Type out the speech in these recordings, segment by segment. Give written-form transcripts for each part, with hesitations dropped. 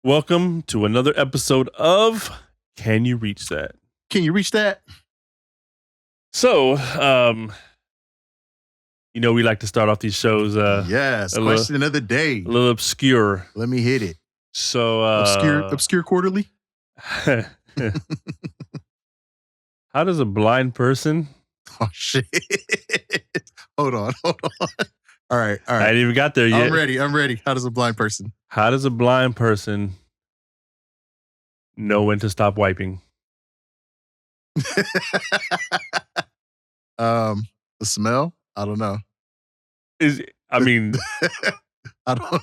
Welcome to another episode of Can You Reach That? Can you reach that? So, we like to start off these shows. Yes, question of the day. A little obscure. Let me hit it. So, obscure quarterly. how does a blind person? Oh shit! Hold on. All right. I ain't even got there yet. I'm ready. How does a blind person? How does a blind person know when to stop wiping? The smell? I don't know. I don't know.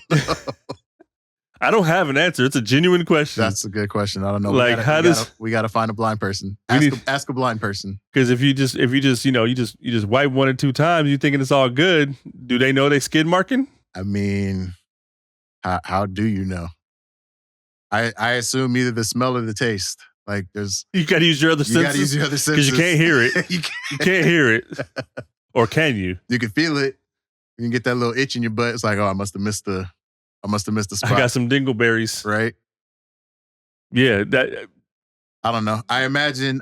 I don't have an answer. It's a genuine question. That's a good question. I don't know. Like, we gotta find a blind person. Ask a blind person. Because if you just wipe one or two times, you thinking it's all good. Do they know they skid marking? I mean, how do you know? I assume either the smell or the taste. Like you got to use your other senses. You got to use your other senses because you can't hear it. You can't hear it, or can you? You can feel it. You can get that little itch in your butt. It's like, oh, I must have missed the spot. I got some dingleberries. Right? Yeah, I don't know. I imagine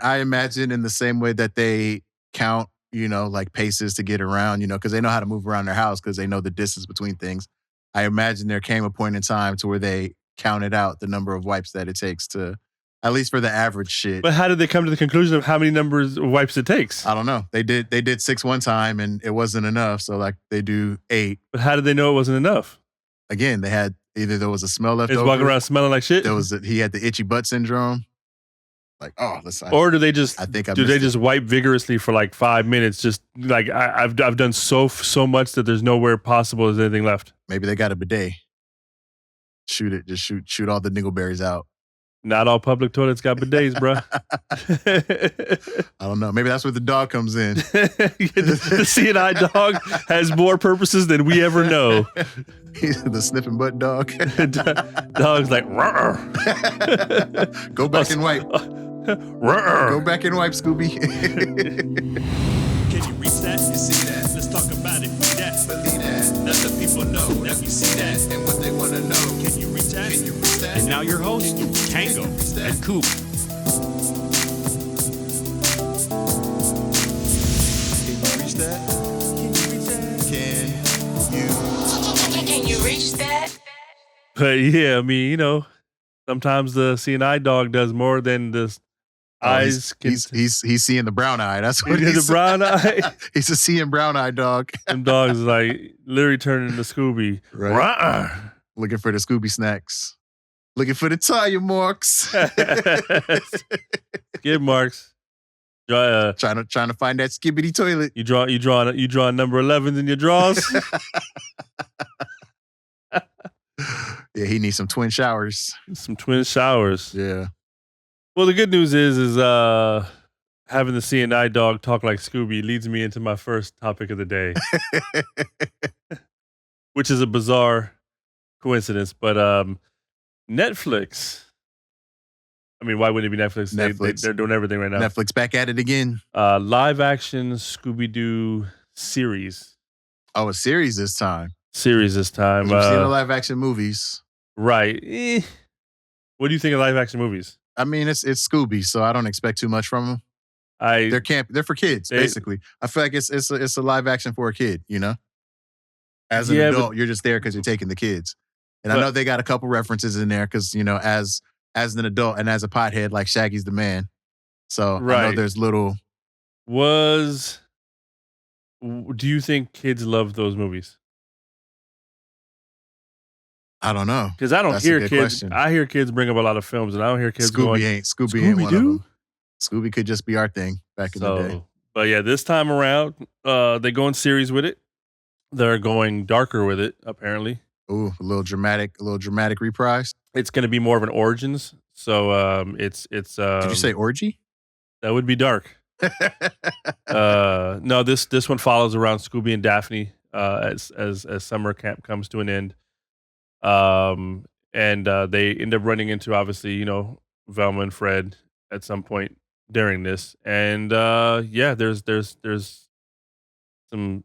in the same way that they count, like paces to get around, because they know how to move around their house because they know the distance between things. I imagine there came a point in time to where they counted out the number of wipes that it takes to, at least for the average shit. But how did they come to the conclusion of how many numbers of wipes it takes? I don't know. They did 6 one time and it wasn't enough. So like they do 8. But how did they know it wasn't enough? Again, they had either there was a smell left over. He's walking around smelling like shit. He had the itchy butt syndrome. Like, oh, or do they just just wipe vigorously for like 5 minutes? Just like I've done so much that there's nowhere possible there's anything left. Maybe they got a bidet. Shoot all the dingleberries out. Not all public toilets got bidets, bro. I don't know. Maybe that's where the dog comes in. The CNI dog has more purposes than we ever know. He's the sniffing butt dog. Dog's like, go back and wipe. Go back and wipe, Scooby. Can you reach that? You see that? Let's talk about it. Read that. Believe that. Let the people know that we see that. And what they want to know. Can you reach that? Can you reach that? And now your host, Tango and Coop. Can you reach that? Can you reach that? But yeah, sometimes the CNI dog does more than the eyes can. He's seeing the brown eye. That's what he's the brown eye. He's a seeing brown eye dog. Them dogs like literally turning into Scooby. Right. Looking for the Scooby snacks. Looking for the tire marks. Skid marks. Trying to find that skibbity toilet. You draw number 11s in your drawers. Yeah, he needs some twin showers. Yeah. Well, the good news is having the CNI dog talk like Scooby leads me into my first topic of the day, which is a bizarre coincidence. But Netflix. I mean, why wouldn't it be Netflix? They're doing everything right now. Netflix back at it again. Live action Scooby Doo series. Oh, a series this time. We've seen the live action movies. Right. What do you think of live action movies? I mean, it's Scooby, so I don't expect too much from them. They're for kids, basically. I feel like it's a live action for a kid, As an adult, you're just there because you're taking the kids. And I know they got a couple references in there because, as an adult and as a pothead, like Shaggy's the man. So I know there's little. Do you think kids love those movies? I don't know. Because I don't hear kids. Question. I hear kids bring up a lot of films, and I don't hear kids Scooby ain't one of them. Scooby could just be our thing back in the day. But yeah, this time around, they go in series with it. They're going darker with it, apparently. Ooh, a little dramatic reprise. It's going to be more of an origins. So it's. Did you say orgy? That would be dark. No, this one follows around Scooby and Daphne as summer camp comes to an end. And they end up running into, obviously, Velma and Fred at some point during this. And there's some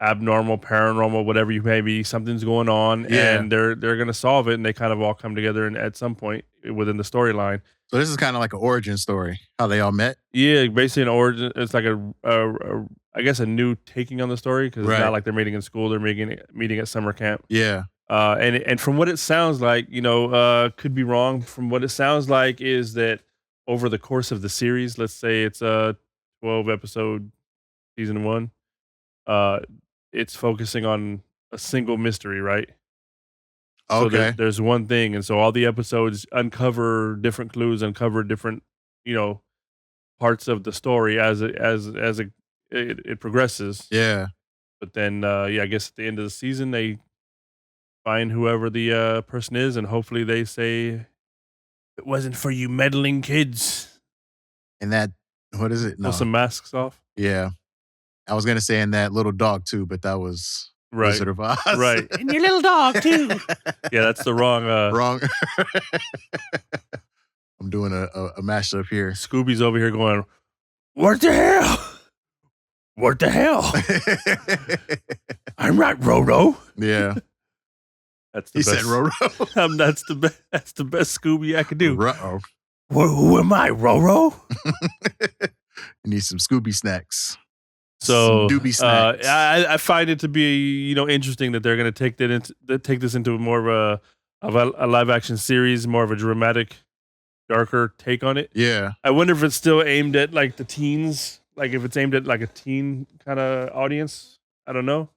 abnormal, paranormal, whatever you may be, something's going on, and they're gonna solve it, and they kind of all come together and at some point within the storyline. So this is kind of like an origin story, how they all met. Yeah, basically an origin. It's like I guess a new taking on the story because it's not like they're meeting in school; they're meeting at summer camp. Yeah. And from what it sounds like, could be wrong. From what it sounds like is that over the course of the series, let's say it's a 12 episode season 1, it's focusing on a single mystery, right? So there's one thing, and so all the episodes uncover different clues, uncover different, parts of the story as it progresses. Yeah. But then, I guess at the end of the season, they find whoever the person is, and hopefully they say, "It wasn't for you meddling kids." And that, what is it? No. Pull some masks off. Yeah. I was going to say, and that little dog too, but that was Wizard of Oz. Right. And your little dog too. Yeah, that's the wrong. Wrong. I'm doing a mashup here. Scooby's over here going, "What the hell? What the hell? I'm not Roro." Yeah. That's the best. He said Roro. That's the best Scooby I could do. Ruh-oh. Who am I, Roro? You need some Scooby snacks. So some Doobie snacks. I find it to be interesting that they're going to take this into more of a live action series, more of a dramatic, darker take on it. Yeah. I wonder if it's still aimed at like the teens, like if it's aimed at like a teen kind of audience. I don't know.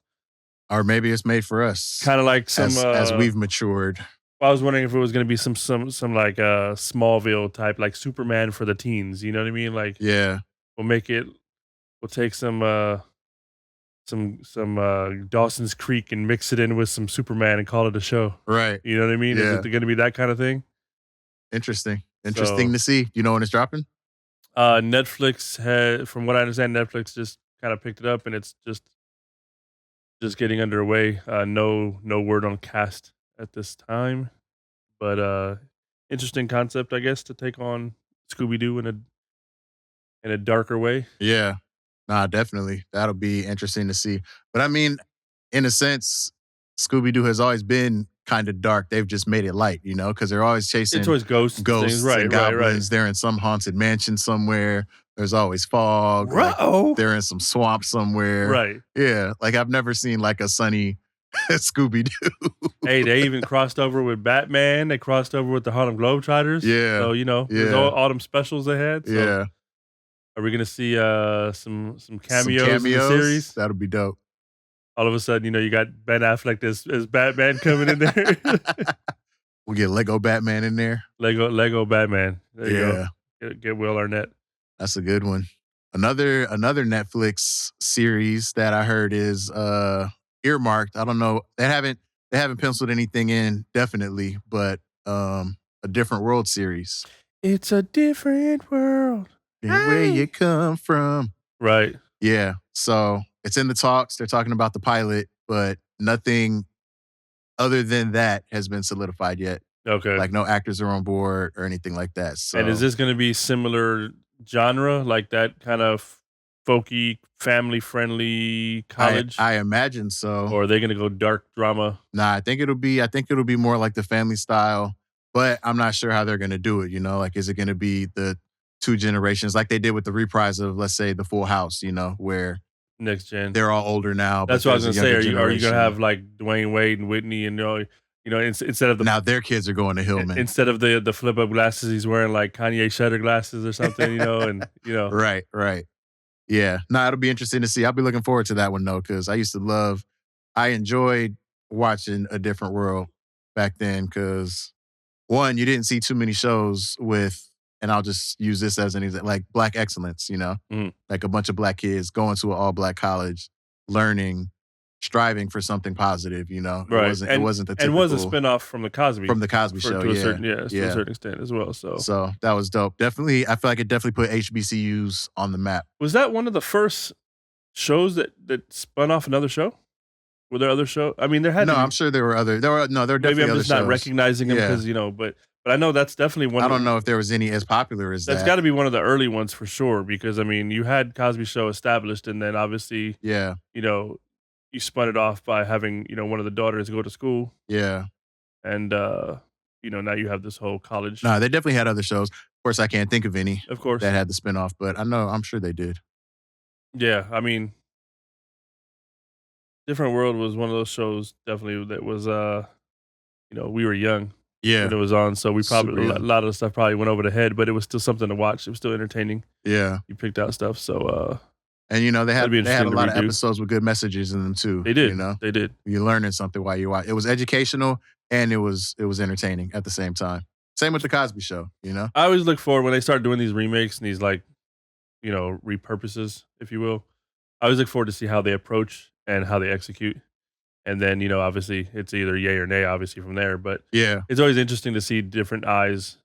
Or maybe it's made for us. Kind of like some as we've matured. I was wondering if it was going to be some like Smallville type, like Superman for the teens. You know what I mean? Like, yeah, we'll take some Dawson's Creek and mix it in with some Superman and call it a show. Right. You know what I mean? Yeah. Is it going to be that kind of thing? Interesting to see. Do you know when it's dropping? Netflix from what I understand, Netflix just kind of picked it up and it's just getting underway. No word on cast at this time, but interesting concept, I guess, to take on Scooby Doo in a darker way. Yeah, nah, definitely. That'll be interesting to see. But I mean, in a sense, Scooby Doo has always been kind of dark. They've just made it light, because they're always chasing. It's always ghosts, and goblins. They're in some haunted mansion somewhere. There's always fog. Like, they're in some swamp somewhere. Right. Yeah. Like I've never seen like a sunny Scooby Doo. Hey, they even crossed over with Batman. They crossed over with the Harlem Globetrotters. Yeah. So, there's all them specials they had. So yeah. Are we going to see some cameos in the series? That'll be dope. All of a sudden, you got Ben Affleck as Batman coming in there. We'll get Lego Batman in there. Lego Batman. There you go. Get Will Arnett. That's a good one. Another Netflix series that I heard is earmarked. I don't know. They haven't penciled anything in definitely, but a Different World series. It's a different world. Where you come from. Right. Yeah. So it's in the talks. They're talking about the pilot, but nothing other than that has been solidified yet. Okay. Like no actors are on board or anything like that. So. And is this going to be similar genre, like that kind of folky, family-friendly college? I imagine so. Or are they going to go dark drama? Nah, I think it'll be more like the family style, but I'm not sure how they're going to do it, Like, is it going to be the two generations like they did with the reprise of, let's say, the Full House, where next gen. They're all older now. That's what I was going to say. Are you going to have like Dwayne Wade and Whitney and, instead of now their kids are going to Hillman. Instead of the flip up glasses, he's wearing like Kanye Shutter glasses or something, Right. Yeah. No, it'll be interesting to see. I'll be looking forward to that one though, because I enjoyed watching A Different World back then because one, you didn't see too many shows with, and I'll just use this as an example, like Black excellence, like a bunch of Black kids going to an all Black college, learning, striving for something positive, Right. It wasn't the typical. And was a spinoff from the Cosby Show, to a certain extent as well. So that was dope. Definitely, I feel like it definitely put HBCUs on the map. Was that one of the first shows that spun off another show? Were there other shows? I mean, there had. No, to be, I'm sure there were other. There were definitely. Maybe I'm other just shows. not recognizing them because but I know that's definitely one. I don't know if there was any as popular as that. That's got to be one of the early ones for sure because I mean, you had Cosby Show established, and then obviously, you spun it off by having, one of the daughters go to school. Yeah. And, now you have this whole college. No, they definitely had other shows. Of course, I can't think of any Of course. that had the spinoff, but I'm sure they did. Yeah, I mean, Different World was one of those shows definitely that was, we were young when it was on, so we probably, a lot of the stuff probably went over the head, but it was still something to watch. It was still entertaining. Yeah. You picked out stuff, so, and they had a lot of episodes with good messages in them too. They did. They did. You're learning something while you watch. It was educational and it was entertaining at the same time. Same with the Cosby Show. I always look forward when they start doing these remakes and these repurposes, if you will. I always look forward to see how they approach and how they execute. And then, obviously it's either yay or nay, obviously from there. But yeah, it's always interesting to see different eyes,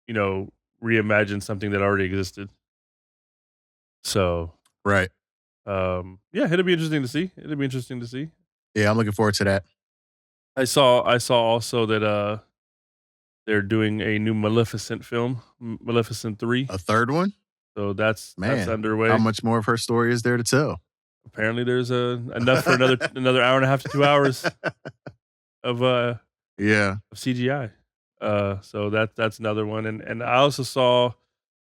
reimagine something that already existed. So, right. It'll be interesting to see. Yeah, I'm looking forward to that. I saw also that they're doing a new Maleficent film, Maleficent 3. A third one? So that's underway. How much more of her story is there to tell? Apparently there's enough for another hour and a half to 2 hours of CGI. So that's another one. And I also saw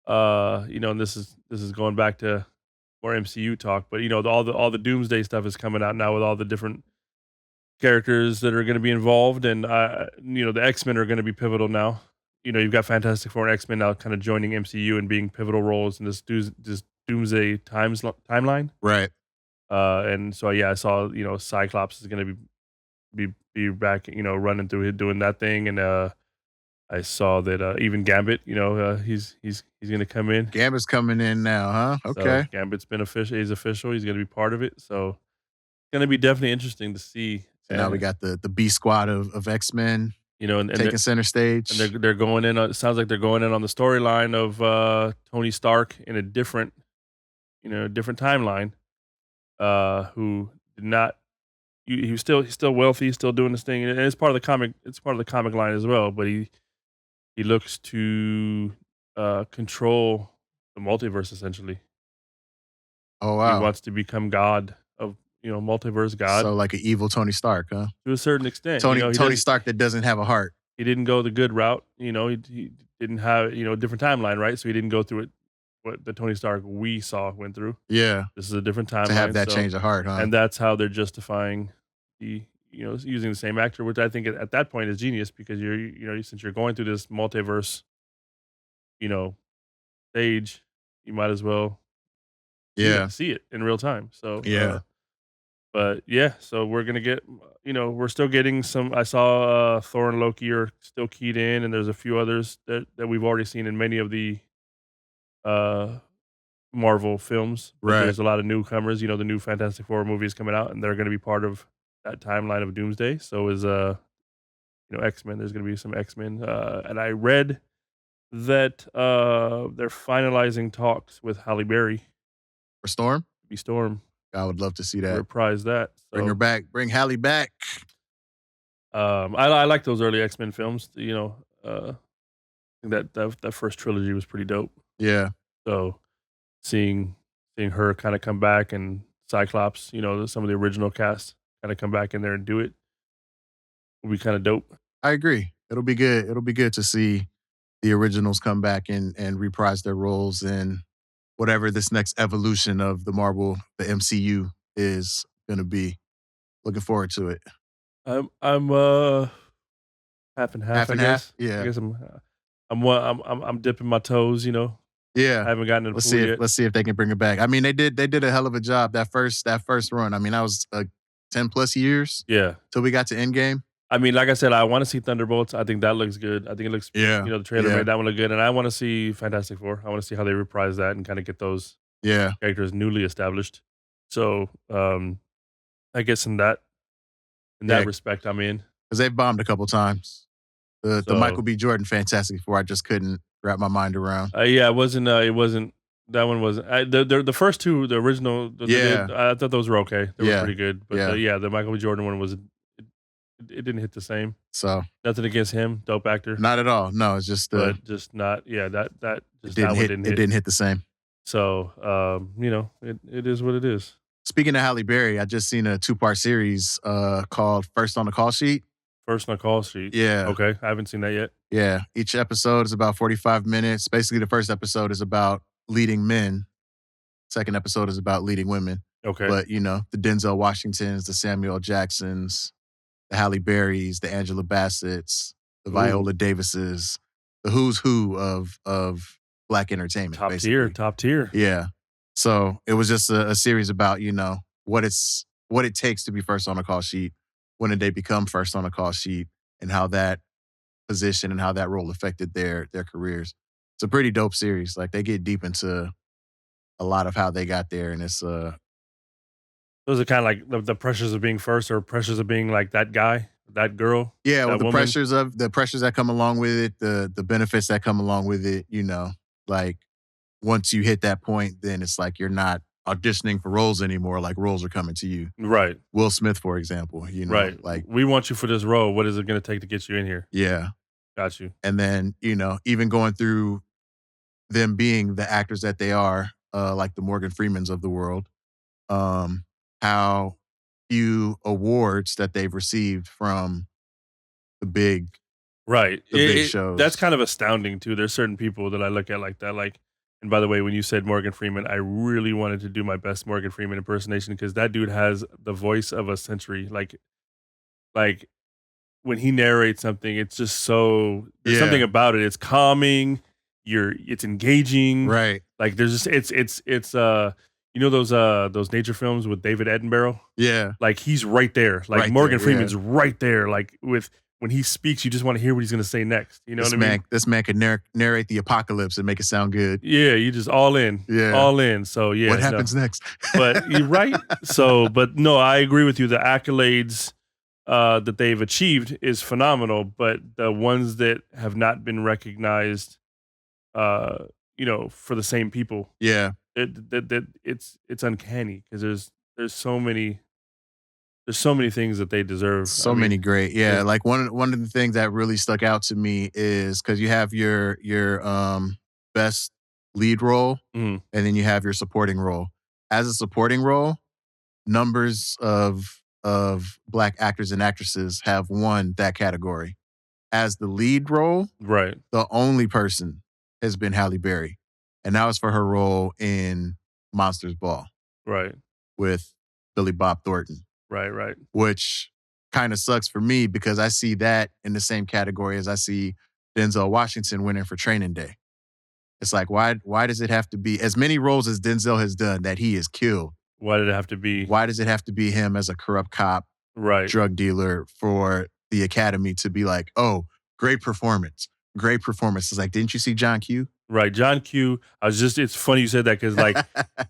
and this is going back to more MCU talk, but all the Doomsday stuff is coming out now with all the different characters that are going to be involved, and the X-Men are going to be pivotal now. You've got Fantastic Four and X-Men now kind of joining MCU and being pivotal roles in this Doomsday timeline. Right. And so I saw Cyclops is going to be back, running through it, doing that thing, and I saw that even Gambit, he's going to come in. Gambit's coming in now, huh? Okay. So Gambit's been official. He's official. He's going to be part of it. So it's going to be definitely interesting to see. So now we got the B squad of X-Men, and taking center stage. And they're going in. It sounds like they're going in on the storyline of Tony Stark in a different timeline. Who did not? He's still wealthy. He's still doing this thing, and it's part of the comic. It's part of the comic line as well. But he looks to control the multiverse essentially. Oh wow! He wants to become God of multiverse God. So like an evil Tony Stark, huh? To a certain extent, Tony Stark that doesn't have a heart. He didn't go the good route. He didn't have a different timeline, right? So he didn't go through it. What the Tony Stark we saw went through. Yeah, this is a different timeline. To have that change of heart, huh? And that's how they're justifying using the same actor, which I think at that point is genius because since you're going through this multiverse, stage, you might as well see it in real time. So so we're gonna get we're still getting some. I saw Thor and Loki are still keyed in, and there's a few others that we've already seen in many of the Marvel films. Right. There's a lot of newcomers. The new Fantastic Four movies coming out, and they're going to be part of that timeline of Doomsday. So is X-Men. There's going to be some X-Men, and I read that they're finalizing talks with Halle Berry for Storm. Be Storm. I would love to see that. Reprise that. So, bring her back. Bring Halle back. I like those early X-Men films. That first trilogy was pretty dope. Yeah. So seeing her kind of come back and Cyclops, some of the original cast kind of come back in there and do it will be kind of dope. I agree. It'll be good. It'll be good to see the originals come back and reprise their roles in whatever this next evolution of the MCU is going to be. Looking forward to it. I'm half and half. Half. Yeah. I guess I'm dipping my toes. Yeah, I haven't gotten to the pool yet. Let's see if they can bring it back. I mean, they did a hell of a job that first run. I mean, that was 10+ years. Yeah, till we got to Endgame. I mean, like I said, I want to see Thunderbolts. I think that looks good. I think it looks. The trailer made that one look good, and I want to see Fantastic Four. I want to see how they reprise that and kind of get those characters newly established. So, I guess in that respect, I'm in because they've bombed a couple times. The Michael B. Jordan Fantastic Four, I just couldn't wrap my mind around. It wasn't. That one wasn't. The first two, the original. I thought those were okay. They were pretty good. But the Michael B. Jordan one was. It didn't hit the same. So nothing against him, dope actor. Not at all. No, it's just. But just not. Yeah, that just didn't hit. It didn't hit the same. So it is what it is. Speaking of Halle Berry, I just seen a 2-part series called First on the Call Sheet. First on the Call Sheet. Yeah. Okay, I haven't seen that yet. Yeah. Each episode is about 45 minutes. Basically, the first episode is about leading men. Second episode is about leading women. Okay. But, the Denzel Washingtons, the Samuel Jacksons, the Halle Berrys, the Angela Bassetts, the Viola Davises, the who's who of Black entertainment. Top tier. Yeah. So it was just a series about, what it takes to be first on a call sheet, when did they become first on a call sheet, and how that position and how that role affected their careers. It's a pretty dope series. Like, they get deep into a lot of how they got there, and it's those are kind of like the pressures of being first, or pressures of being like that guy, that girl. Yeah, well, the pressures that come along with it, the benefits that come along with it, like once you hit that point, then it's like you're not auditioning for roles anymore, like roles are coming to you. Right. Will Smith, for example, right. Like, we want you for this role. What is it going to take to get you in here? Yeah. Got you. And then, even going through them being the actors that they are, like the Morgan Freemans of the world, how few awards that they've received from the big shows. That's kind of astounding too. There's certain people that I look at like that. Like, and by the way, when you said Morgan Freeman, I really wanted to do my best Morgan Freeman impersonation, because that dude has the voice of a century. Like when he narrates something, it's just there's something about it. It's calming. It's engaging. Right. Like, there's just it's those nature films with David Attenborough? Yeah. Like, he's right there. Like, right Morgan there, Freeman's right there. Like, when he speaks, you just want to hear what he's going to say next. You know what I mean? This man could narrate the apocalypse and make it sound good. Yeah, you just all in. Yeah. All in. So, yeah. What happens next? But you're right. So, but no, I agree with you. The accolades that they've achieved is phenomenal, but the ones that have not been recognized, for the same people. Yeah. It's uncanny, because there's so many things that they deserve. So many great. Yeah. Like one of the things that really stuck out to me is because you have your best lead role, and then you have your supporting role. As a supporting role, numbers of Black actors and actresses have won that category. As the lead role, right, the only person has been Halle Berry, and that was for her role in Monsters Ball, right, with Billy Bob Thornton. Right. Which kind of sucks for me, because I see that in the same category as I see Denzel Washington winning for Training Day. It's like, why does it have to be as many roles as Denzel has done that he has killed? Why did it have to be? Why does it have to be him as a corrupt cop, right, drug dealer, for the Academy to be like, oh, great performance. It's like, didn't you see John Q? Right, John Q. It's funny you said that, because like,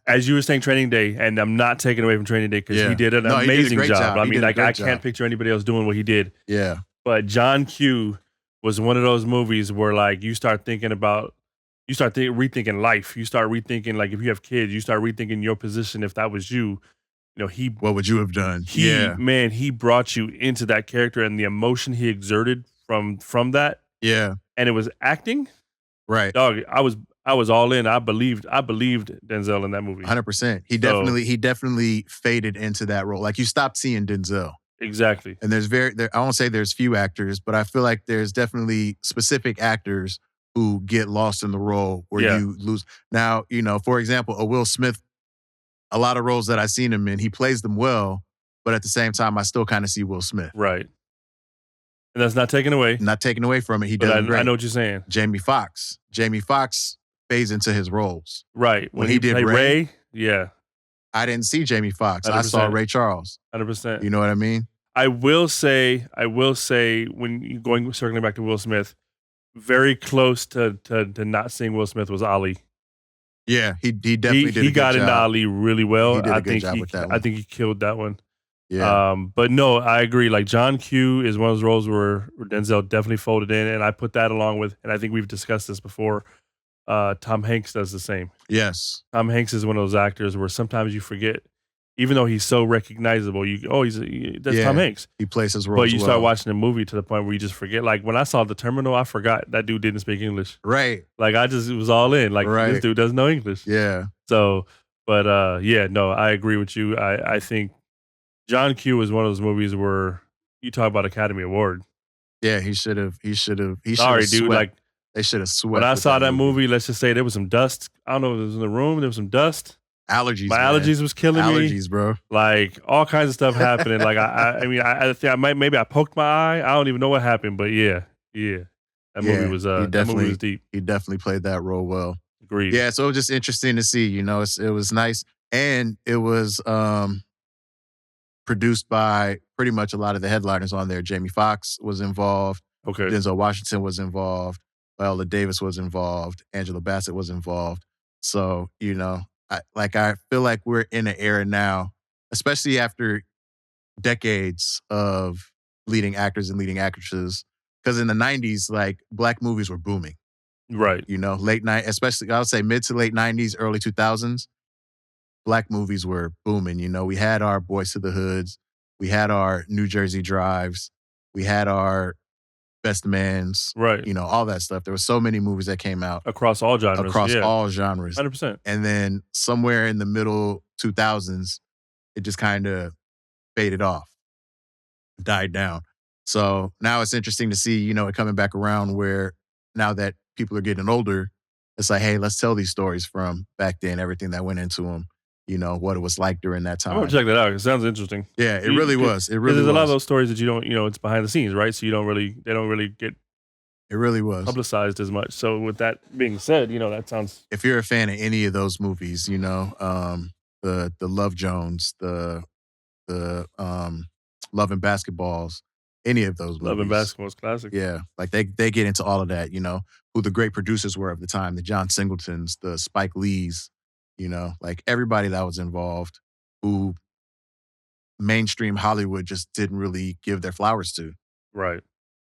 as you were saying Training Day, and I'm not taking away from Training Day, because he did an amazing job. I mean, like, I can't picture anybody else doing what he did. Yeah. But John Q was one of those movies where, like, you start rethinking life. You start rethinking, like, if you have kids, you start rethinking your position. If that was you, what would you have done? He brought you into that character, and the emotion he exerted from that. Yeah. And it was acting. Right. Dog, I was all in. I believed Denzel in that movie. 100%. He definitely faded into that role. Like, you stopped seeing Denzel. Exactly. And I won't say there's few actors, but I feel like there's definitely specific actors who get lost in the role where you lose. Now, for example, a Will Smith, a lot of roles that I've seen him in, he plays them well, but at the same time, I still kind of see Will Smith. Right. And that's not taken away. Not taken away from it. He does great. I know what you're saying. Jamie Foxx fades into his roles. Right. When he did Ray, yeah. I didn't see Jamie Foxx. 100%. I saw Ray Charles. 100%. You know what I mean? I will say, when you're circling back to Will Smith, very close to not seeing Will Smith was Ali. Yeah, he definitely did a good job. He got into Ali really well. He did a good job with that one. I think he killed that one. Yeah. But no, I agree. Like, John Q is one of those roles where Denzel definitely folded in, and I put that along with, and I think we've discussed this before, Tom Hanks does the same. Yes. Tom Hanks is one of those actors where sometimes you forget, even though he's so recognizable, that's Tom Hanks. He plays his roles But you start watching the movie to the point where you just forget. Like, when I saw The Terminal, I forgot that dude didn't speak English. Right. Like, it was all in. Like, this dude doesn't know English. Yeah. So, But yeah, no, I agree with you. I think John Q was one of those movies where you talk about Academy Award. Yeah, he should have Sorry, dude. swept. Like They should have when swept I with saw that movie. movie, let's just say there was some dust. I don't know if it was in the room. There was some dust. Allergies. My man. allergies was killing me. Allergies, bro. Like all kinds of stuff happening. Like I mean, I think maybe I poked my eye. I don't even know what happened, but yeah. That movie was deep. He definitely played that role well. Agreed. Yeah, so it was just interesting to see. You know, it was nice, and it was produced by pretty much a lot of the headliners on there. Jamie Foxx was involved. Okay. Denzel Washington was involved. Viola Davis was involved. Angela Bassett was involved. So, you know, I feel like we're in an era now, especially after decades of leading actors and leading actresses. Because in the 90s, like black movies were booming. Right. You know, late night, especially I would say mid to late 90s, early 2000s, black movies were booming. You know, we had our Boys to the Hoods, we had our New Jersey Drives, we had our Best Mans, right? You know, all that stuff. There were so many movies that came out across all genres, 100%. And then somewhere in the middle 2000s, it just kind of faded off, died down. So now it's interesting to see, you know, it coming back around where now that people are getting older, it's like, hey, let's tell these stories from back then, everything that went into them, you know, what it was like during that time. I'm gonna check that out. It sounds interesting. Yeah, it really was. It really was. There's a lot of those stories that you don't, you know, it's behind the scenes, right? So they don't really get. It really was publicized as much. So with that being said, you know, that sounds. If you're a fan of any of those movies, you know, the Love Jones, the Love and Basketballs, any of those movies. Love and Basketball is classic. Yeah, like they get into all of that, you know, who the great producers were of the time, the John Singletons, the Spike Lees, you know, like everybody that was involved who mainstream Hollywood just didn't really give their flowers to. Right.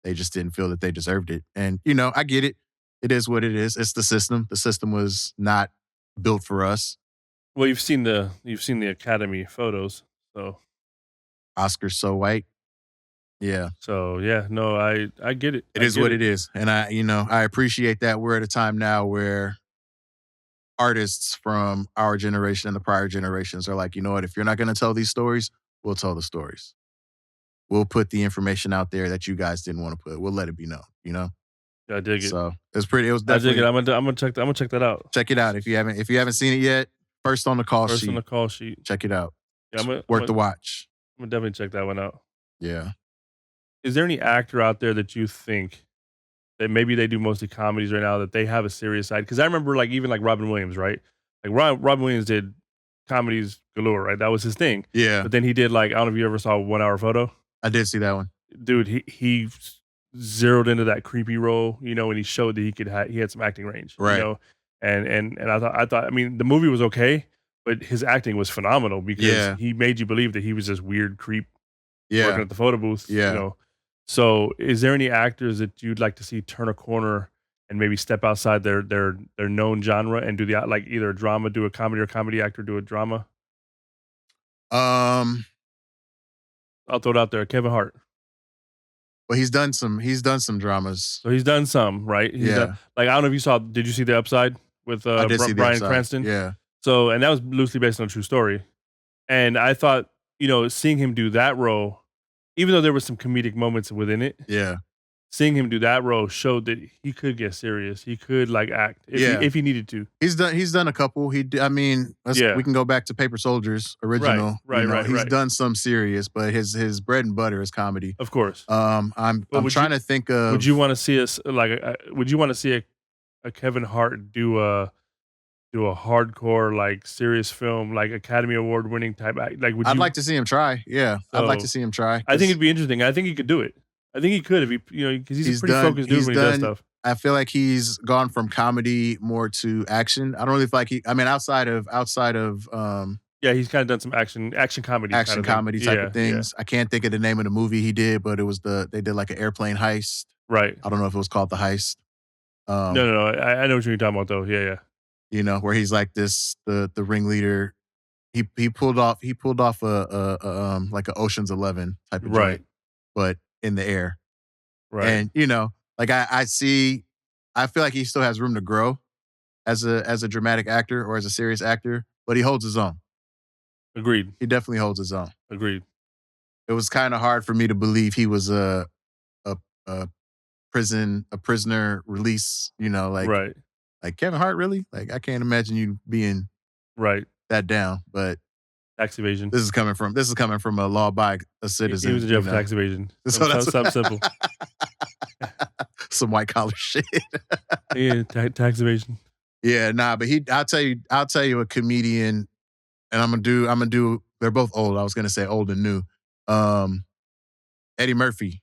They just didn't feel that they deserved it. And, you know, I get it. It is what it is. It's the system. The system was not built for us. Well, you've seen the Academy photos, so Oscar's so white. Yeah. So yeah, no, I get it. It is what it is. And I appreciate that we're at a time now where artists from our generation and the prior generations are like, you know what, if you're not going to tell these stories, we'll tell the stories. We'll put the information out there that you guys didn't want to put. We'll let it be known, you know? I dig it. So it was definitely. I dig it. I'm gonna check that out. Check it out. If you haven't seen it yet, first on the call sheet. Check it out. Yeah, worth the watch. I'm gonna definitely check that one out. Yeah. Is there any actor out there that you think that maybe they do mostly comedies right now that they have a serious side? Because I remember even Robin Williams, right? Like Robin Williams did comedies galore, right? That was his thing. Yeah. But then he did I don't know if you ever saw 1 Hour Photo. I did see that one. Dude, he zeroed into that creepy role, you know, and he showed that he had some acting range, right? You know, and I thought, I mean, the movie was okay, but his acting was phenomenal because he made you believe that he was this weird creep, working at the photo booth, you know. So, is there any actors that you'd like to see turn a corner and maybe step outside their known genre and do either a drama, do a comedy, or a comedy actor do a drama? I'll throw it out there, Kevin Hart. Well, he's done some dramas. So he's done some, right? Done, I don't know if you saw. Did you see The Upside with Bryan Cranston? Yeah. So, and that was loosely based on a true story. And I thought, you know, seeing him do that role, even though there was some comedic moments within it, seeing him do that role showed that he could get serious. He could act if he needed to. He's done a couple. We can go back to Paper Soldiers original. Right. He's done some serious, but his bread and butter is comedy. Of course. I'm trying to think of. Would you want to see us would you want to see a Kevin Hart do a hardcore serious film Academy Award winning type act? I'd like to see him try. Yeah, I'd like to see him try. I think it'd be interesting. I think he could do it. I think he could if he, you know, because he's a pretty focused dude when he does stuff. I feel like he's gone from comedy more to action. I don't really feel like outside of he's kind of done some action comedy type of things. I can't think of the name of the movie he did, but it was they did an airplane heist. Right. I don't know if it was called The Heist. No. I know what you're talking about though. Yeah. You know, where he's the ringleader. He pulled off a an Ocean's 11 type of joint, but in the air. Right. And you know, I feel like he still has room to grow as a dramatic actor or as a serious actor, but he holds his own. Agreed. He definitely holds his own. Agreed. It was kind of hard for me to believe he was a prisoner release, right. Like Kevin Hart, really? Like, I can't imagine you being right that down, but tax evasion. This is coming from a law-abiding citizen. He was in jail for tax evasion. So that's something simple. Some white collar shit. Yeah, tax evasion. Yeah, nah, but I'll tell you a comedian, and I'm gonna do. They're both old. I was gonna say old and new. Eddie Murphy.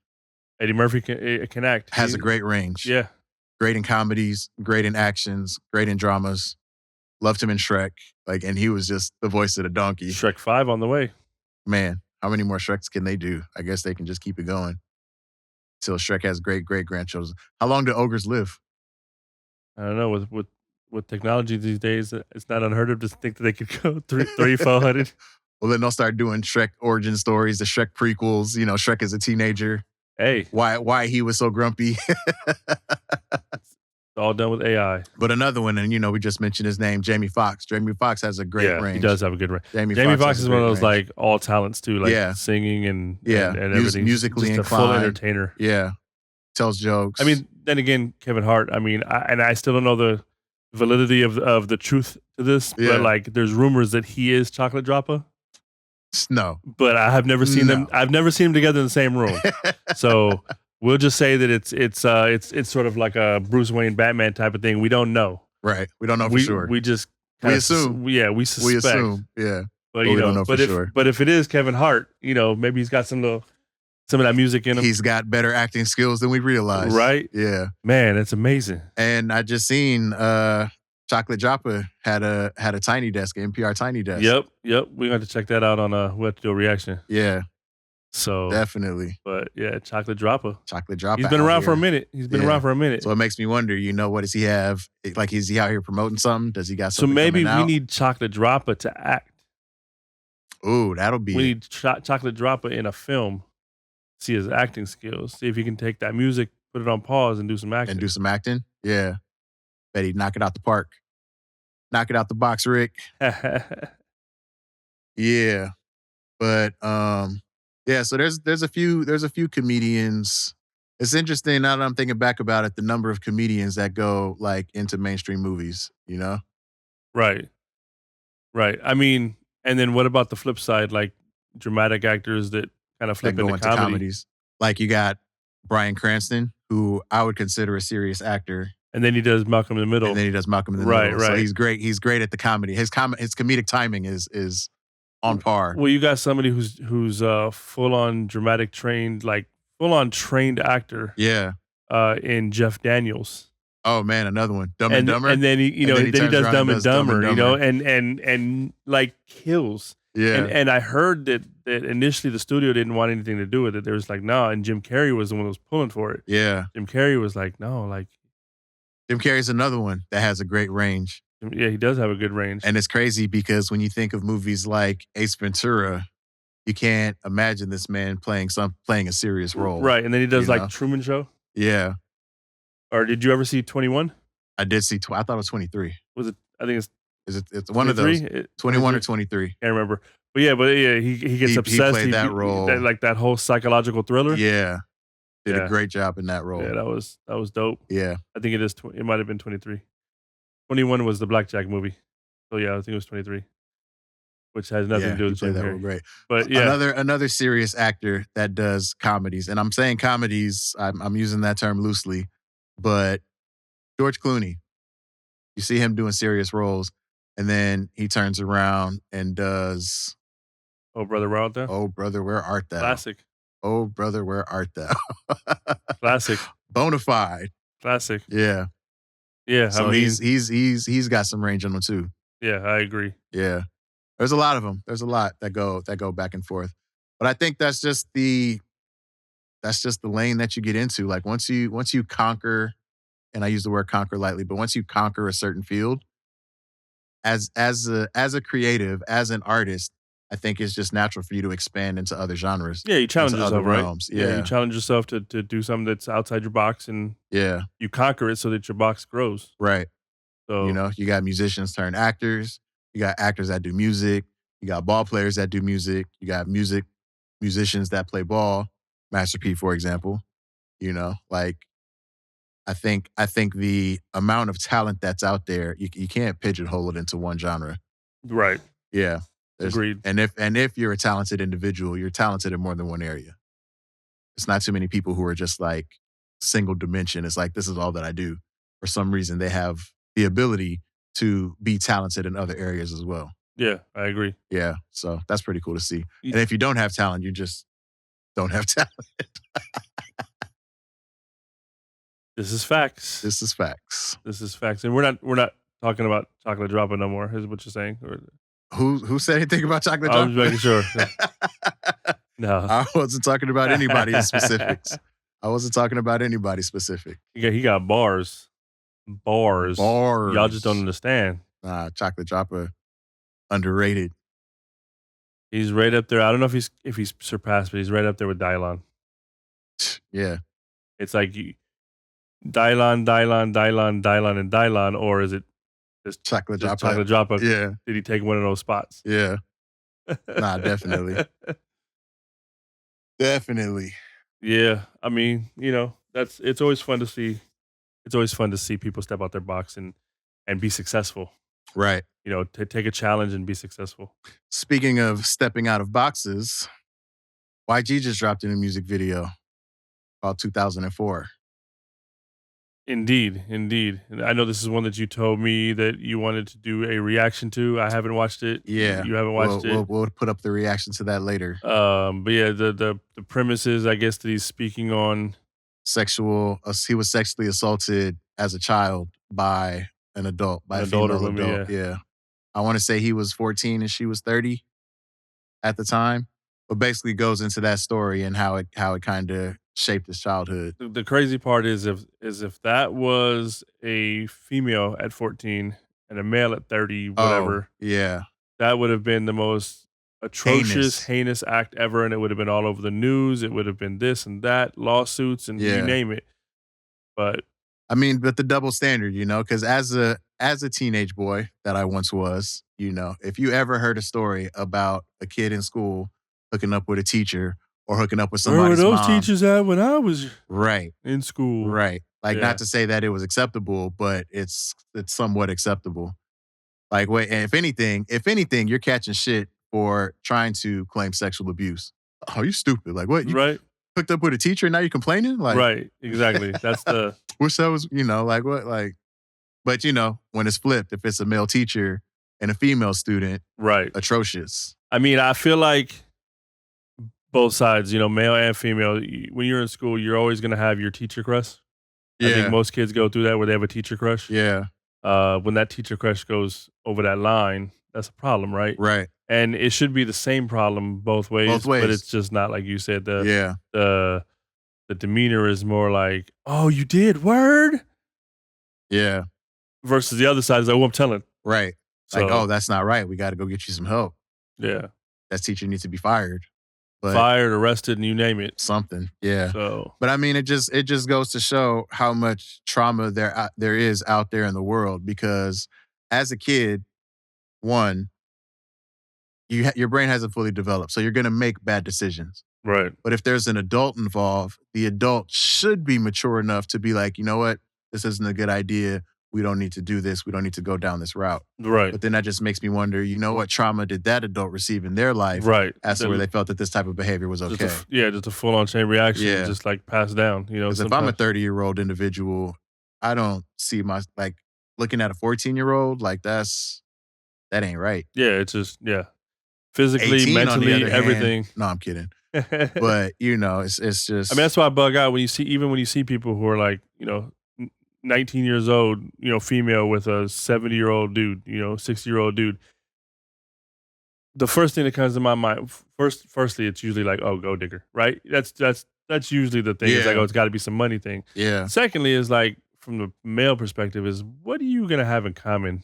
Eddie Murphy can act. Has a great range. Yeah. Great in comedies, great in actions, great in dramas. Loved him in Shrek. And he was just the voice of the donkey. Shrek 5 on the way. Man, how many more Shreks can they do? I guess they can just keep it going till Shrek has great grandchildren. How long do ogres live? I don't know. With technology these days, it's not unheard of to think that they could go 300-400. Well, then they'll start doing Shrek origin stories, the Shrek prequels. Shrek as a teenager. Hey, why he was so grumpy. It's all done with AI. But another one, and we just mentioned his name, Jamie Foxx. Jamie Foxx has a great range. He does have a good range. Jamie Foxx is one of those all talents too, singing and everything. Musically just inclined. A full entertainer. Yeah, tells jokes. I mean, then again, Kevin Hart. I mean, I still don't know the validity of the truth to this, but there's rumors that he is Chocolate Dropper. No, but I have never seen them. I've never seen them together in the same room. So we'll just say that it's sort of like a Bruce Wayne Batman type of thing. We don't know. Right. We don't know for sure. We just assume. We suspect. We assume. Yeah. But we don't know for sure. But if it is Kevin Hart, maybe he's got some of that music in him. He's got better acting skills than we realize. Right? Yeah. Man, it's amazing. And I just seen Chocolate Dropper had a tiny desk, an NPR tiny desk. Yep. We got to check that out on we'll have to do a reaction. Yeah. So definitely. But yeah, Chocolate Dropper. He's been around for a minute. So it makes me wonder, what does he have? Is he out here promoting something? Does he got something? So maybe we need Chocolate Dropper to act. Ooh, that'll be. We need Chocolate Dropper in a film. See his acting skills. See if he can take that music, put it on pause, and do some acting. Yeah. Bet he'd knock it out the park. Knock it out the box, Rick. Yeah. But so there's a few comedians. It's interesting now that I'm thinking back about it, the number of comedians that go into mainstream movies, Right. I mean, and then what about the flip side, dramatic actors that kind of flip into comedies? You got Bryan Cranston, who I would consider a serious actor. And then he does Malcolm in the Middle. Right. So he's great. He's great at the comedy. His comedic timing is on par. Well, you got somebody who's full on dramatic trained, full on trained actor. Yeah. In Jeff Daniels. Oh man, another one. Dumb and Dumber. And then he does Dumb and Dumber, and kills. Yeah. And I heard that initially the studio didn't want anything to do with it. They was like, no, and Jim Carrey was the one that was pulling for it. Yeah. Jim Carrey was like, no, Jim Carrey's another one that has a great range. Yeah, he does have a good range. And it's crazy because when you think of movies like Ace Ventura, you can't imagine this man playing a serious role. Right. And then he does Truman Show. Yeah. Or did you ever see 21? I did see. I thought it was 23. Was it? I think it's. Is it? It's one of those. 21 or 23. Can't remember. But yeah, he gets obsessed. He played that role, that whole psychological thriller. Yeah, did a great job in that role. Yeah, that was dope. Yeah, I think it is. It might have been 23. 21 was the Blackjack movie. So yeah, I think it was 23, which has nothing to do with that role great. But yeah, another serious actor that does comedies, and I'm saying comedies. I'm using that term loosely, but George Clooney. You see him doing serious roles, and then he turns around and does. Oh, Brother, Where Art Thou? Oh, Brother, Where Art Thou? Classic. Oh, Brother, Where Art Thou? Classic. Bonafide. Classic. Yeah. Yeah. So he's got some range on him too. Yeah, I agree. Yeah. There's a lot of them. There's a lot that go back and forth. But I think that's just the lane that you get into. Once you conquer, and I use the word conquer lightly, but once you conquer a certain field, as a creative, as an artist, I think it's just natural for you to expand into other genres. Yeah, you challenge yourself, right? Realms. Yeah, you challenge yourself to do something that's outside your box, and you conquer it so that your box grows. Right. So you got musicians turn actors, You got actors that do music. You got ball players that do music. You got musicians that play ball. Master P, for example. You know, like I think the amount of talent that's out there, you can't pigeonhole it into one genre. Right. Yeah. Agreed. And if you're a talented individual, you're talented in more than one area. It's not too many people who are just like single dimension. It's like, this is all that I do. For some reason, they have the ability to be talented in other areas as well. Yeah, I agree. Yeah, so that's pretty cool to see. And if you don't have talent, you just don't have talent. This is facts. This is facts. This is facts. And we're not talking about chocolate dropper no more, is what you're saying? Or Who said anything about chocolate I dropper? was making sure. No. I wasn't talking about anybody in specifics. I wasn't talking about anybody specific. He got bars. Bars. Y'all just don't understand. Nah, chocolate dropper, underrated. He's right up there. I don't know if he's surpassed, but he's right up there with Dylon. Yeah. It's like Dylon, and Dylon, or is it just chocolate dropper? Chocolate dropper. Yeah. Did he take one of those spots? Yeah. Nah, definitely. Definitely. Yeah. I mean, it's always fun to see. It's always fun to see people step out their box and be successful. Right. To take a challenge and be successful. Speaking of stepping out of boxes, YG just dropped in a music video called 2004. Indeed. And I know this is one that you told me that you wanted to do a reaction to. I haven't watched it. Yeah. You haven't watched it. We'll put up the reaction to that later. But yeah, the premise is, I guess, that he's speaking on he was sexually assaulted as a child by an adult, by a female adult. Yeah. I want to say he was 14 and she was 30 at the time. But basically goes into that story and how it kind of shaped his childhood. The crazy part is if that was a female at 14 and a male at 30, whatever. Oh, yeah. That would have been the most atrocious, heinous act ever, and it would have been all over the news. It would have been this and that, lawsuits, and you name it. But the double standard, because as a teenage boy that I once was, if you ever heard a story about a kid in school hooking up with a teacher or hooking up with somebody's mom. Where were those teachers at when I was in school? Right. Not to say that it was acceptable, but it's somewhat acceptable. Like, wait, and if anything, you're catching shit for trying to claim sexual abuse. Oh, you stupid. Like, what? You hooked up with a teacher and now you're complaining? Like, right, exactly. That's the... Wish that was, like, what? Like, but, when it's flipped, if it's a male teacher and a female student, right, atrocious. I mean, I feel like both sides, male and female, when you're in school, you're always going to have your teacher crush. Yeah. I think most kids go through that where they have a teacher crush. Yeah. When that teacher crush goes over that line, that's a problem, right? Right. And it should be the same problem both ways. But it's just not like you said. The demeanor is more like, oh, you did? Word? Yeah. Versus the other side is like, oh, I'm telling. Right. So, like, oh, that's not right. We got to go get you some help. Yeah. That teacher needs to be fired. Fired, arrested, and you name it. Something. Yeah. So, but I mean, it just goes to show how much trauma there is out there in the world, because as a kid, one, your brain hasn't fully developed, so you're going to make bad decisions. Right. But if there's an adult involved, the adult should be mature enough to be like, you know what? This isn't a good idea. We don't need to do this. We don't need to go down this route. Right. But then that just makes me wonder, what trauma did that adult receive in their life? Right. As to where they felt that this type of behavior was okay. Just a full-on chain reaction. Yeah. Just like passed down. Because if I'm a 30-year-old individual, I don't see looking at a 14-year-old, like that ain't right. Yeah, it's just, physically, mentally, everything. No, I'm kidding. But, it's just. I mean, that's why I bug out when you see people who are like, 19 years old, female with a 70-year-old dude, 60-year-old dude. The first thing that comes to my mind, firstly, it's usually like, oh, gold digger, right? That's usually the thing. Yeah. It's like, oh, it's got to be some money thing. Yeah. Secondly, is like, from the male perspective, is what are you gonna have in common,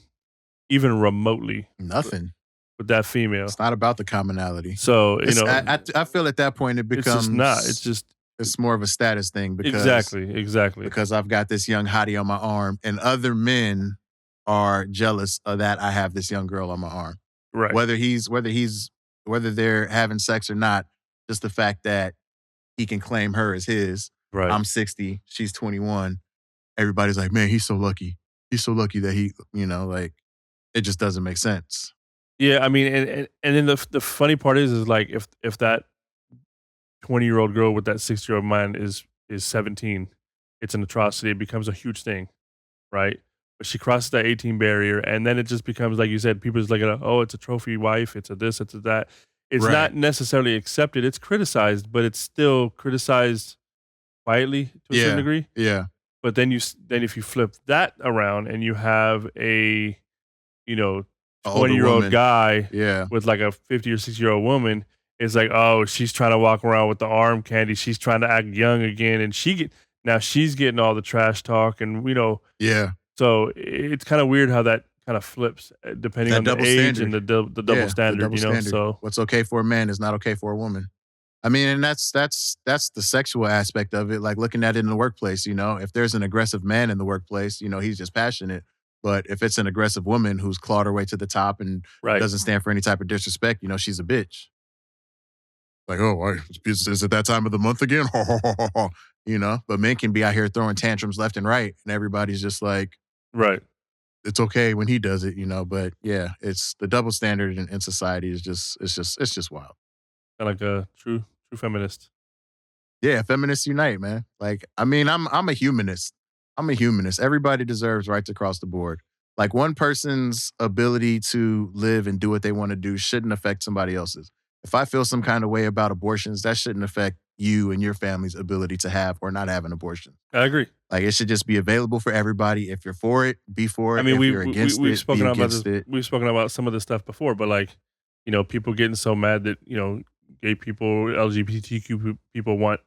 even remotely? Nothing. With that female. It's not about the commonality. So I feel at that point it becomes. It's just not. It's more of a status thing. Because, exactly. Because I've got this young hottie on my arm, and other men are jealous of that I have this young girl on my arm. Right. Whether they're having sex or not, just the fact that he can claim her as his. Right. I'm 60, she's 21. Everybody's like, man, he's so lucky. He's so lucky that he, like, it just doesn't make sense. Yeah, I mean, and then the funny part is like if that 20-year-old girl with that 6-year-old mind is 17, it's an atrocity. It becomes a huge thing, right? But she crosses that 18 barrier, and then it just becomes, like you said, people just like, oh, it's a trophy wife, it's a this, it's a that. It's Right. not necessarily accepted. It's criticized, but it's still criticized quietly to a certain degree. Yeah. But then if you flip that around and you have a 20-year-old guy with like a 50 or 60-year-old woman, it's like, oh, she's trying to walk around with the arm candy. She's trying to act young again, and now she's getting all the trash talk, and Yeah. So it's kind of weird how that kind of flips depending on the age standard. and the double standard. So what's okay for a man is not okay for a woman. I mean, and that's the sexual aspect of it. Like looking at it in the workplace, if there's an aggressive man in the workplace, he's just passionate. But if it's an aggressive woman who's clawed her way to the top and doesn't stand for any type of disrespect, she's a bitch. Like, oh, is it that time of the month again? But men can be out here throwing tantrums left and right, and everybody's just like, right. It's okay when he does it, But yeah, it's the double standard in society is just wild. Kind of like a true feminist. Yeah, feminists unite, man. Like, I mean, I'm a humanist. Everybody deserves rights across the board. Like, one person's ability to live and do what they want to do shouldn't affect somebody else's. If I feel some kind of way about abortions, that shouldn't affect you and your family's ability to have or not have an abortion. I agree. Like, it should just be available for everybody. If you're for it, be for it. I mean, if you're against we've it, spoken be about against this. it. We've spoken about some of this stuff before, but like, people getting so mad that gay people, LGBTQ people want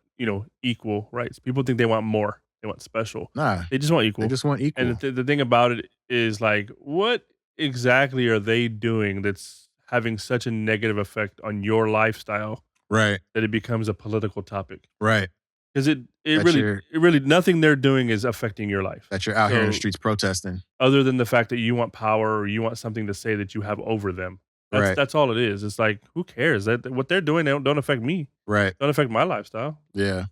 equal rights. People think they want more. They want special. Nah, they just want equal. They just want equal. And the thing about it is, like, what exactly are they doing that's having such a negative effect on your lifestyle, right? That it becomes a political topic, right? Because it really nothing they're doing is affecting your life. That you're out here in the streets protesting, other than the fact that you want power or you want something to say that you have over them. That's all it is. It's like, who cares? That what they're doing don't affect me. Right. Don't affect my lifestyle. Yeah.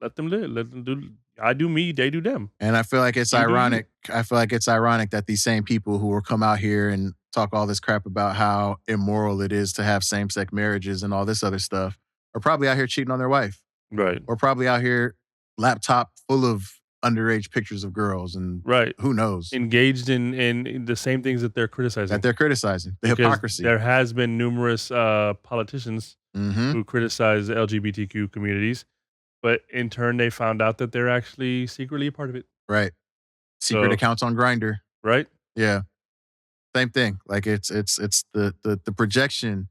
Let them live. Let them do. I do me. They do them. And I feel like it's ironic. I feel like it's ironic that these same people who will come out here and talk all this crap about how immoral it is to have same-sex marriages and all this other stuff are probably out here cheating on their wife. Right. Or probably out here laptop full of underage pictures of girls and who knows. Engaged in the same things that they're criticizing. The hypocrisy. There has been numerous politicians who criticize the LGBTQ communities, but in turn they found out that they're actually secretly a part of it. Right. Secret accounts on Grindr. Right? Yeah. Same thing. Like it's the projection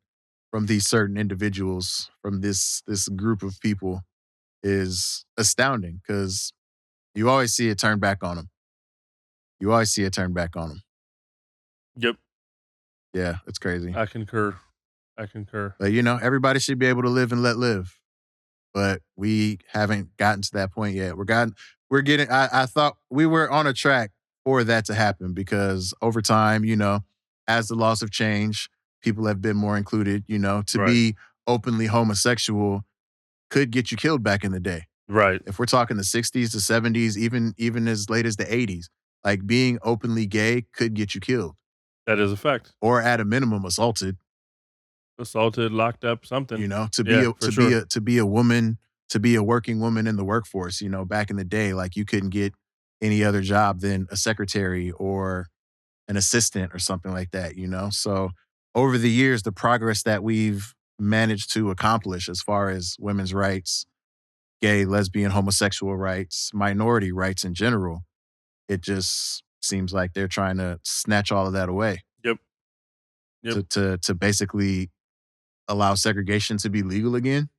from these certain individuals, from this group of people is astounding because you always see it turn back on them. Yep. Yeah, it's crazy. I concur. But everybody should be able to live and let live. But we haven't gotten to that point yet. We're getting I thought we were on a track for that to happen because over time, as the laws have changed, people have been more included, to be openly homosexual could get you killed back in the day. Right. If we're talking the 60s, the 70s, even as late as the 80s, like being openly gay could get you killed. That is a fact. Or at a minimum assaulted, locked up, something. To be a woman, to be a working woman in the workforce, back in the day, like you couldn't get any other job than a secretary or an assistant or something like that, So over the years, the progress that we've managed to accomplish as far as women's rights, gay, lesbian, homosexual rights, minority rights in general, it just seems like they're trying to snatch all of that away. Yep. To basically allow segregation to be legal again.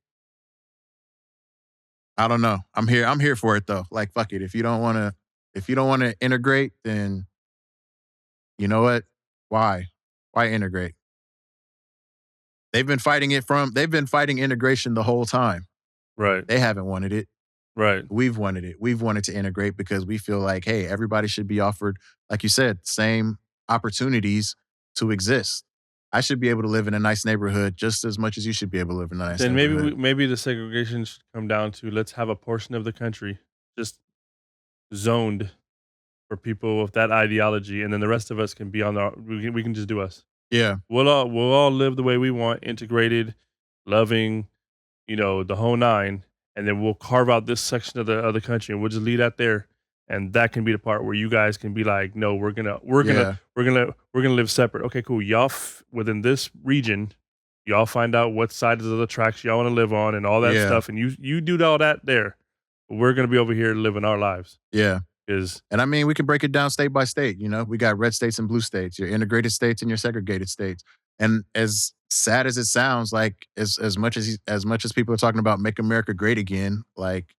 I don't know. I'm here for it though. Like, fuck it. If you don't want to integrate, then you know what? Why integrate? They've been fighting integration the whole time. Right. They haven't wanted it. Right. We've wanted it. We've wanted to integrate because we feel like, hey, everybody should be offered, like you said, same opportunities to exist. I should be able to live in a nice neighborhood just as much as you should be able to live in a nice Then neighborhood. maybe the segregation should come down to, let's have a portion of the country just zoned for people with that ideology, and then the rest of us can be on our we can just do us. Yeah. We'll all live the way we want, integrated, loving, the whole nine, and then we'll carve out this section of the country, and we'll just leave that there, and that can be the part where you guys can be like, no, we're gonna live separate. Okay, cool. Y'all within this region, y'all find out what sides of the tracks y'all want to live on and all that Yeah. stuff, and you do all that there. We're gonna be over here living our lives. Yeah. Is And I mean, we can break it down state by state. We got red states and blue states, your integrated states and your segregated states. And as sad as it sounds, like as much as people are talking about make America great again, like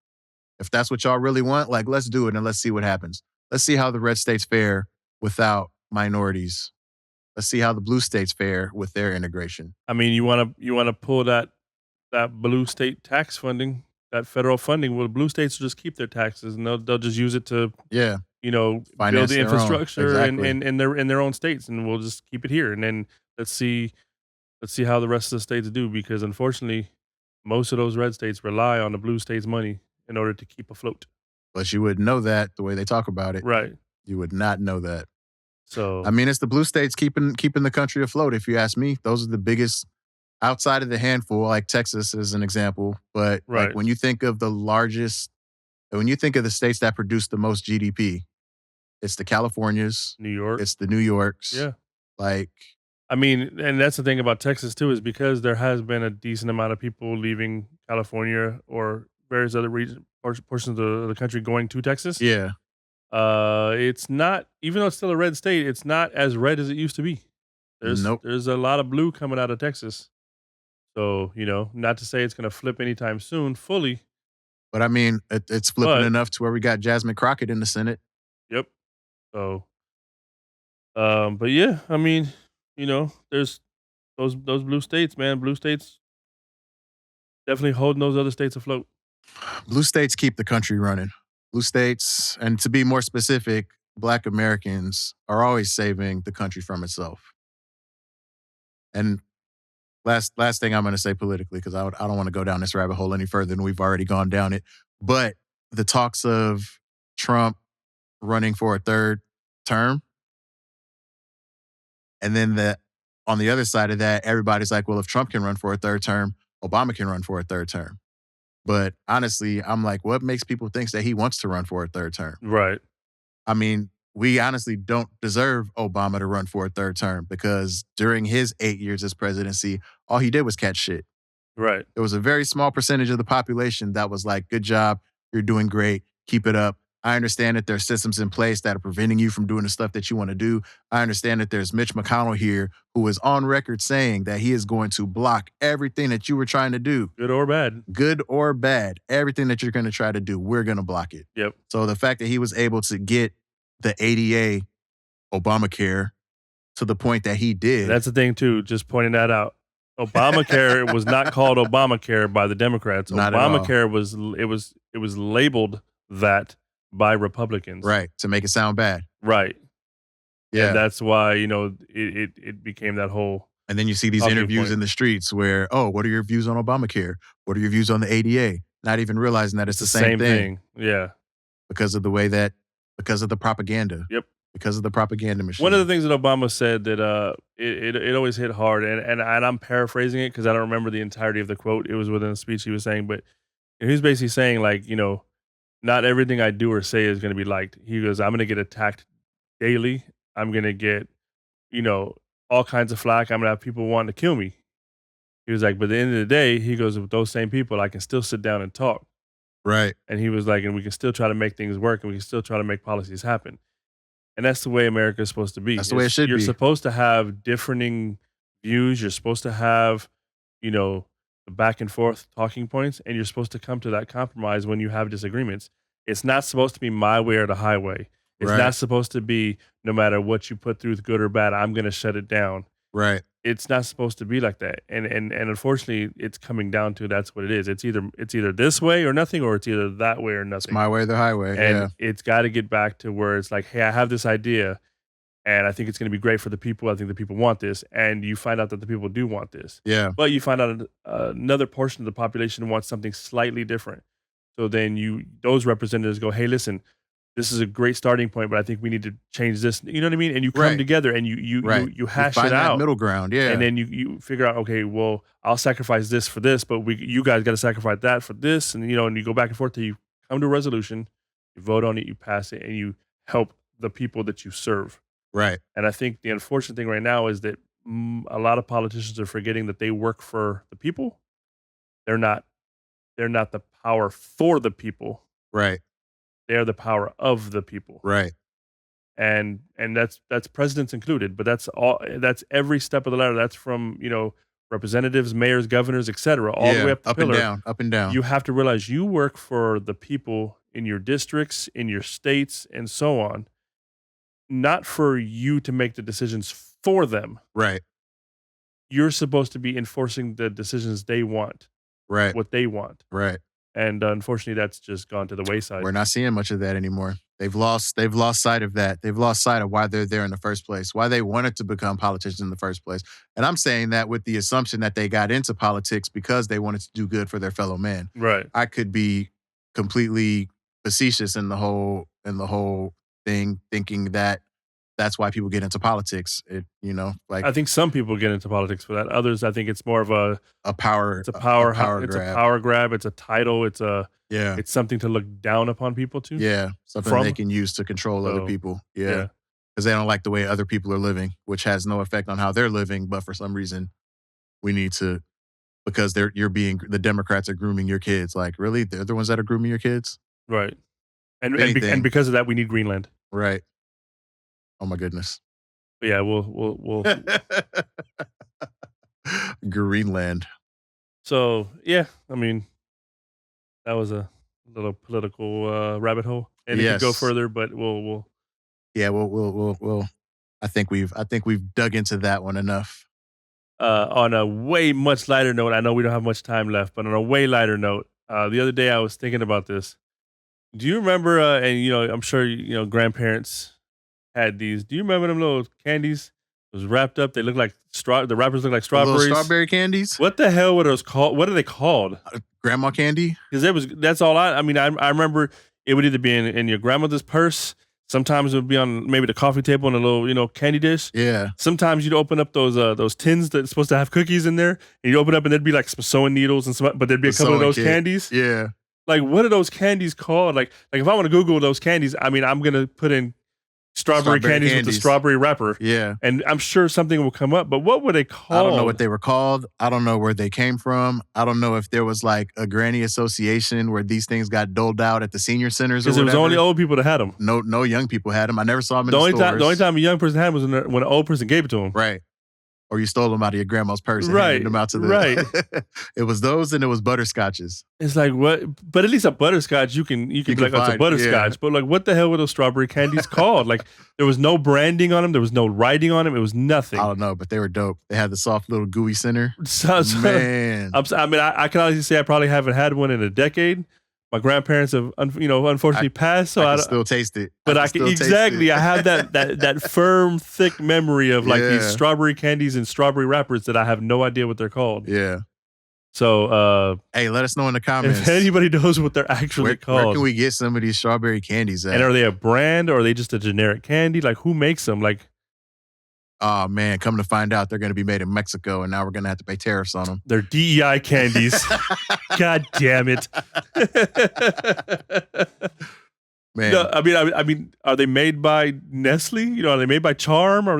if that's what y'all really want, like let's do it and let's see what happens. Let's see how the red states fare without minorities. Let's see how the blue states fare with their integration. I mean, you wanna pull that blue state tax funding, that federal funding. Well, blue states will just keep their taxes, and they'll just use it to build Finance the their own. infrastructure Exactly. in their own states, and we'll just keep it here. And then let's see how the rest of the states do, because unfortunately, most of those red states rely on the blue states' money in order to keep afloat. But you wouldn't know that the way they talk about it. Right. You would not know that. So I mean, it's the blue states keeping the country afloat. If you ask me, those are the biggest outside of the handful, like Texas is an example. But Right. like when you think of when you think of the states that produce the most GDP, it's the Californias, New York. it's the New Yorks. Yeah. Like, I mean, and that's the thing about Texas too, is because there has been a decent amount of people leaving California or various other portions of the country going to Texas. yeah, It's not, even though it's still a red state, it's not as red as it used to be. Nope. There's a lot of blue coming out of Texas. So, not to say it's going to flip anytime soon fully. But I mean, it's flipping enough to where we got Jasmine Crockett in the Senate. Yep. So, but yeah, I mean, there's those blue states, man. Blue states definitely holding those other states afloat. Blue states keep the country running. Blue states, and to be more specific, Black Americans are always saving the country from itself. And last thing I'm going to say politically, because I don't want to go down this rabbit hole any further than we've already gone down it. But the talks of Trump running for a third term, and then on the other side of that, everybody's like, well, if Trump can run for a third term, Obama can run for a third term. But honestly, I'm like, what makes people think that he wants to run for a third term? Right. I mean, we honestly don't deserve Obama to run for a third term because during his 8 years as presidency, all he did was catch shit. Right. There was a very small percentage of the population that was like, good job, you're doing great, keep it up. I understand that there's systems in place that are preventing you from doing the stuff that you want to do. I understand that there's Mitch McConnell here who is on record saying that he is going to block everything that you were trying to do. Good or bad. Good or bad. Everything that you're going to try to do, we're going to block it. Yep. So the fact that he was able to get the ADA, Obamacare, to the point that he did. That's the thing too, just pointing that out. Obamacare was not called Obamacare by the Democrats. Not at all. Obamacare was labeled that by Republicans. Right, to make it sound bad. Right. Yeah. And that's why, it became that whole. And then you see these interviews in the streets where, oh, what are your views on Obamacare? What are your views on the ADA? Not even realizing that it's the same thing. Yeah. Because of the propaganda. Yep. Because of the propaganda machine. One of the things that Obama said that it always hit hard, and I'm paraphrasing it because I don't remember the entirety of the quote. It was within a speech he was saying, but he was basically saying, like, not everything I do or say is going to be liked. He goes, I'm going to get attacked daily. I'm going to get, all kinds of flack. I'm going to have people wanting to kill me. He was like, but at the end of the day, he goes, with those same people, I can still sit down and talk. Right. And he was like, and we can still try to make things work, and we can still try to make policies happen. And that's the way America is supposed to be. That's the way it should be. You're supposed to have differing views. You're supposed to have, the back and forth talking points, and you're supposed to come to that compromise when you have disagreements. It's not supposed to be my way or the highway. It's not supposed to be no matter what you put through, good or bad, I'm going to shut it down. Right. it's not supposed to be like that. And unfortunately, it's coming down to that's what it is. It's either this way or nothing, or it's either that way or It's nothing. my way or the highway. And it's got to get back to where it's like, hey, I have this idea, and I think it's going to be great for the people. I think the people want this, and you find out that the people do want this. Yeah. But you find out another portion of the population wants something slightly different. So then those representatives go, hey, listen, this is a great starting point, but I think we need to change this. You know what I mean? And you come together and you hash find it out. That middle ground, yeah. And then you figure out, okay, well, I'll sacrifice this for this, but you guys got to sacrifice that for this, and and you go back and forth till you come to a resolution, you vote on it, you pass it, and you help the people that you serve. Right. And I think the unfortunate thing right now is that a lot of politicians are forgetting that they work for the people. They're not the power for the people. Right. They are the power of the people. Right. And that's presidents included, but that's every step of the ladder. That's from, representatives, mayors, governors, etc., all the way up the pillar. Up and down. You have to realize you work for the people in your districts, in your states, and so on, not for you to make the decisions for them. Right. You're supposed to be enforcing the decisions they want. Right. What they want. Right. And unfortunately, that's just gone to the wayside. We're not seeing much of that anymore. They've lost sight of that. They've lost sight of why they're there in the first place, why they wanted to become politicians in the first place. And I'm saying that with the assumption that they got into politics because they wanted to do good for their fellow man. Right. I could be completely facetious in the whole thing, thinking that that's why people get into politics. I think some people get into politics for that. Others, I think it's more of a power grab. It's a title. It's something to look down upon people to. Yeah, something they can use to control other people. Yeah, because they don't like the way other people are living, which has no effect on how they're living. But for some reason, we need to, because the Democrats are grooming your kids. Like, really, they're the ones that are grooming your kids, right? And because of that, we need Greenland, right? Oh my goodness. But yeah, we'll Greenland. So yeah, I mean, that was a little political rabbit hole, and it could go further, but we'll. Yeah, we'll. I think we've dug into that one enough. On a way much lighter note, I know we don't have much time left, but on a way lighter note, the other day I was thinking about this. Do you remember? And I'm sure grandparents had these. Do you remember them little candies? It was wrapped up. They look like the wrappers look like strawberries. Little strawberry candies. What the hell were those called? What are they called? Grandma candy. Because that's all I mean. I remember it would either be in your grandmother's purse. Sometimes it would be on maybe the coffee table on a little candy dish. Yeah. Sometimes you'd open up those tins that's supposed to have cookies in there, and you open up and there'd be like some sewing needles but there'd be a couple of those candies. Yeah. Like, what are those candies called? Like if I want to Google those candies, I mean, I'm gonna put in strawberry candies with the strawberry wrapper. Yeah. And I'm sure something will come up, but what were they called? I don't know what they were called. I don't know where they came from. I don't know if there was like a granny association where these things got doled out at the senior centers or whatever. Because it was only old people that had them. No young people had them. I never saw them in the stores. The only time a young person had them was when an old person gave it to them. Right. Or you stole them out of your grandma's purse and right. handed them out to the... Right. It was those and it was butterscotches. It's like, what? But at least a butterscotch, you can be like, oh, it's a butterscotch. Yeah. But like, what the hell were those strawberry candies called? Like, there was no branding on them. There was no writing on them. It was nothing. I don't know, but they were dope. They had the soft little gooey center. Man. I mean, I can honestly say I probably haven't had one in a decade. My grandparents have, unfortunately passed, so I can still taste it. But I have that firm, thick memory of like these strawberry candies and strawberry wrappers that I have no idea what they're called. Yeah. So, hey, let us know in the comments if anybody knows what they're actually called. Where can we get some of these strawberry candies at? And are they a brand or are they just a generic candy? Like, who makes them? Like, oh man, come to find out, they're going to be made in Mexico, and now we're going to have to pay tariffs on them. They're DEI candies. God damn it! Man, no, I mean, are they made by Nestle? Are they made by Charm? Or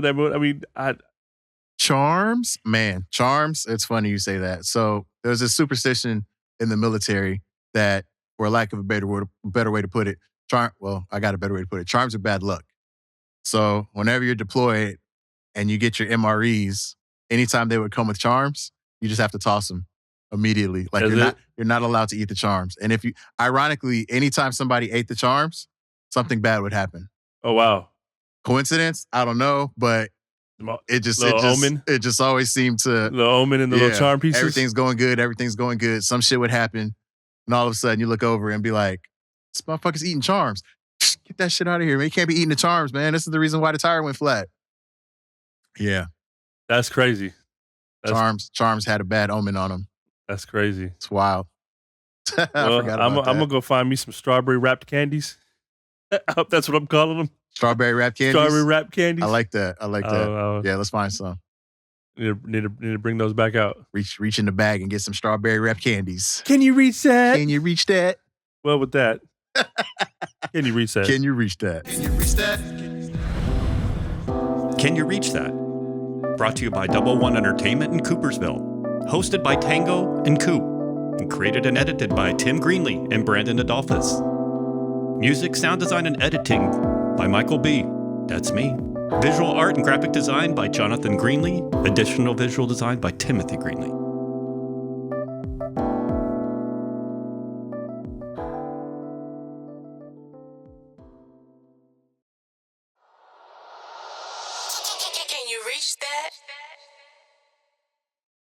Charms? Man, Charms. It's funny you say that. So there's a superstition in the military that, for lack of a better way to put it, I got a better way to put it. Charms are bad luck. So whenever you're deployed and you get your MREs, anytime they would come with charms, you just have to toss them immediately. Like you're not allowed to eat the charms. And ironically, anytime somebody ate the charms, something bad would happen. Oh, wow. Coincidence? I don't know, but It just always seemed to the omen and the little charm pieces. Everything's going good. Some shit would happen, and all of a sudden you look over and be like, "This motherfucker's eating charms. Get that shit out of here, man. You can't be eating the charms, man. This is the reason why the tire went flat." Yeah, that's crazy. Charms had a bad omen on them. That's crazy. It's wild. I'm gonna go find me some strawberry wrapped candies. That's what I'm calling them. Strawberry wrapped candies. Strawberry wrapped candies. I like that. Yeah, let's find some. Need to bring those back out. Reach in the bag and get some strawberry wrapped candies. Can you reach that? Can you reach that? Well, with that, can you reach that? Can you reach that? Can you reach that? Can you reach that? Brought to you by Double One Entertainment in Coopersville. Hosted by Tango and Coop. And created and edited by Tim Greenlee and Brandon Adolphus. Music, sound design, and editing by Michael B. That's me. Visual art and graphic design by Jonathan Greenlee. Additional visual design by Timothy Greenlee.